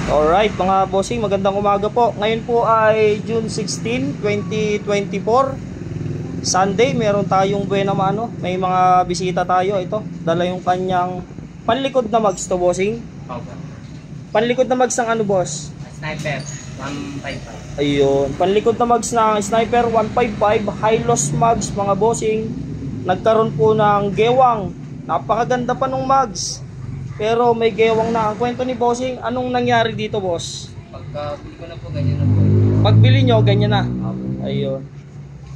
Alright mga bossing, magandang umaga po. Ngayon po ay June 16, 2024, Sunday. Meron tayong buena mano. May mga bisita tayo. Ito, dala yung kanyang panlikod na mags to bossing. Okay. Panlikod na mags ng ano boss? Sniper 155. Ayun, panlikod na mags ng Sniper 155 high-loss mags mga bossing. Nagkaroon po ng gewang. Napakaganda pa nung mags. Pero may gewang na. Ang kwento ni bossing, anong nangyari dito boss? Pagkabili ko na po, ganyan na po. Pagbili nyo, ganyan na. Okay. Ayun.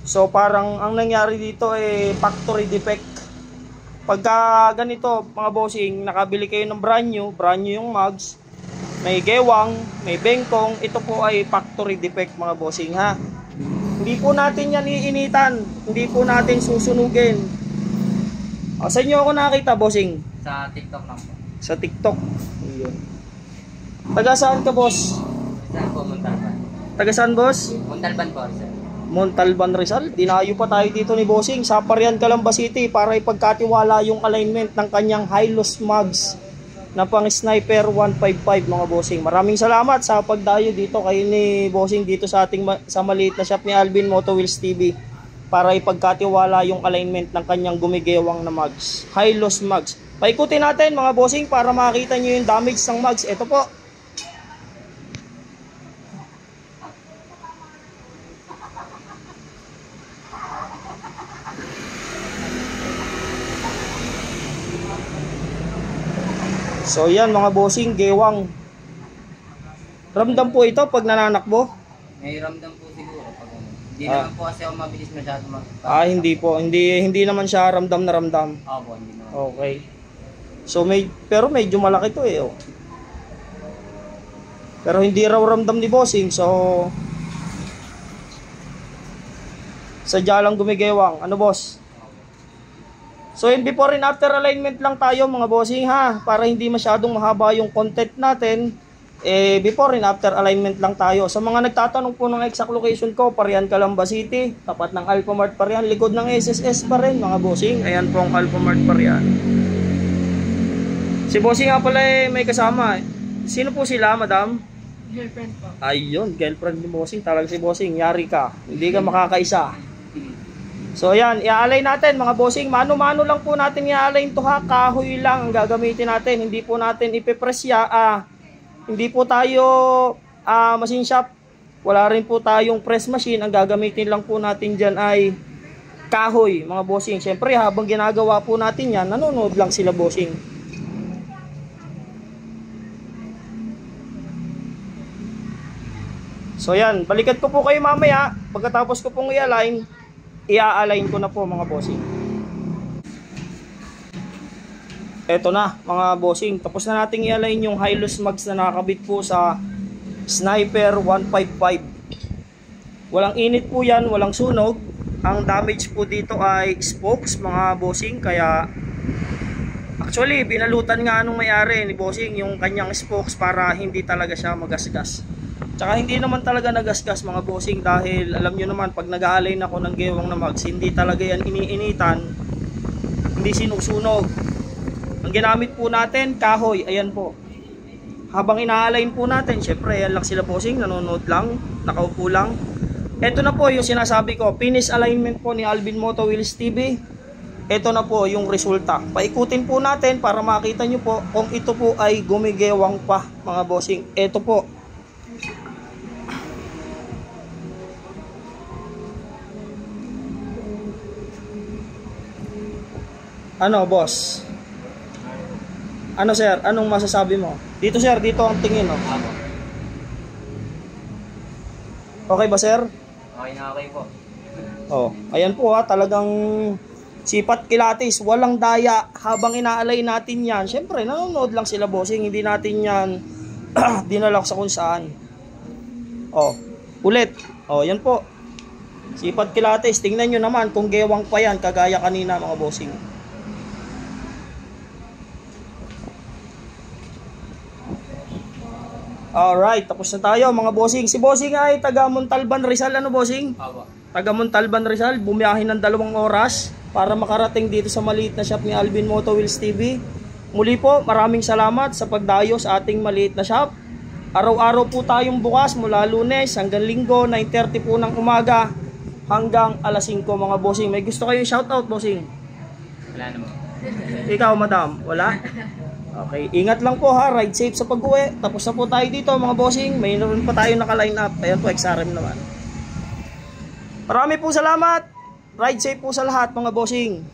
So parang ang nangyari dito ay factory defect. Pagka ganito mga bossing, nakabili kayo ng brand new yung mags, may gewang, may bengkong, ito po ay factory defect mga bossing ha. Hindi po natin yan iinitan, hindi po natin susunugin. Sa inyo ako nakita bossing? Sa TikTok lang po. Sa TikTok. Ayun. Taga saan ka boss? Saan po? Montalban. Taga saan boss? Montalban po, sir. Montalban Rizal. Dinayo pa tayo dito ni bossing sa Parian, Calamba City para ipagkatiwala yung alignment ng kanyang high-loss mags na pang Sniper 155 mga bossing. Maraming salamat sa pagdayo dito kay ni bossing dito sa ating sa maliit na shop ni Alvin Moto Wheels TV para ipagkatiwala yung alignment ng kanyang gumigewang na mags, high-loss mags. Paikutin natin mga bossing para makita nyo yung damage ng mags. Ito po. So yan mga bossing, gewang. Ramdam po ito pag nananakbo? May ramdam po siguro pag ano. Hindi naman po kasi ako mabilis masyado mag... Hindi po. Hindi naman siya ramdam na ramdam. Opo, hindi naman. Okay. So pero medyo malaki to eh. Oh. Pero hindi raw ramdam ni bossing. So sadya lang gumigewang. Ano boss? So in before and after alignment lang tayo mga bossing ha. Para hindi masyadong mahaba yung content natin. Before and after alignment lang tayo. Sa mga nagtatanong po ng exact location ko, Parian, Calamba City, tapat ng Alphamart Parian, likod ng SSS pa rin mga bossing. Ayan po ang Alphamart Parian. Si bossing nga pala may kasama. Sino po sila, madam? Girlfriend po. Ayun, girlfriend ni bossing. Talaga si bossing, yari ka. Hindi ka makakaisa. So ayan, i-align natin mga bossing. Mano-mano lang po natin i-align to ha. Kahoy lang ang gagamitin natin. Hindi po natin ipipresya. Hindi po tayo machine shop. Wala rin po tayong press machine. Ang gagamitin lang po natin dyan ay kahoy mga bossing. Siyempre habang ginagawa po natin yan, nanonood lang sila bossing. So yan, balikan ko po kayo mamaya. Pagkatapos ko pong i-align, i-align ko na po mga bossing. Eto na mga bossing, tapos na nating i-align yung high-loss mags na nakakabit po sa Sniper 155. Walang init po yan, walang sunog. Ang damage po dito ay spokes mga bossing. Kaya actually binalutan nga nung may-ari ni bossing yung kanyang spokes para hindi talaga siya magasgas. Tsaka hindi naman talaga nagasgas mga bossing dahil alam nyo naman pag nag-a-align ako ng gewang na mags, hindi talaga yan iniinitan, hindi sinusunog. Ang ginamit po natin, kahoy, ayan po. Habang ina-align po natin, syempre yan lang sila bossing, nanonood lang, nakaupo lang. Ito na po yung sinasabi ko, finish alignment po ni Alvin Moto Wheels TV. Ito na po yung resulta. Paikutin po natin para makita nyo po kung ito po ay gumigewang pa mga bossing. Ito po. Ano boss? Ano sir? Anong masasabi mo? Dito sir, dito ang tingin oh. Okay ba sir? Okay na okay po. Oh, ayan po ha, talagang sipat kilatis, walang daya habang inaalay natin yan. Syempre, nanonood lang sila bossing, hindi natin yan dinalak sa kung saan. Oh, ulit. Oh, yan po. Sipat kilatis, tingnan nyo naman kung gewang pa yan, kagaya kanina mga bossing. Alright, tapos na tayo mga bossing. Si bossing ay taga Montalban Rizal. Ano bossing? Opo. Taga Montalban Rizal. Bumiyahin ng 2 oras para makarating dito sa maliit na shop ni Alvin Moto Wheels TV. Muli po, maraming salamat sa pagdayo sa ating maliit na shop. Araw-araw po tayong bukas mula Lunes hanggang Linggo, 9:30 po ng umaga hanggang alas 5 mga bossing. May gusto kayong shoutout, bossing? Wala naman. Ikaw, madam? Wala? Okay, ingat lang po ha, ride safe sa pag-uwi. Tapos na po tayo dito mga bossing. Mayroon pa tayo naka-line up. Ayan po, XRM naman. Marami po salamat. Ride safe po sa lahat mga bossing.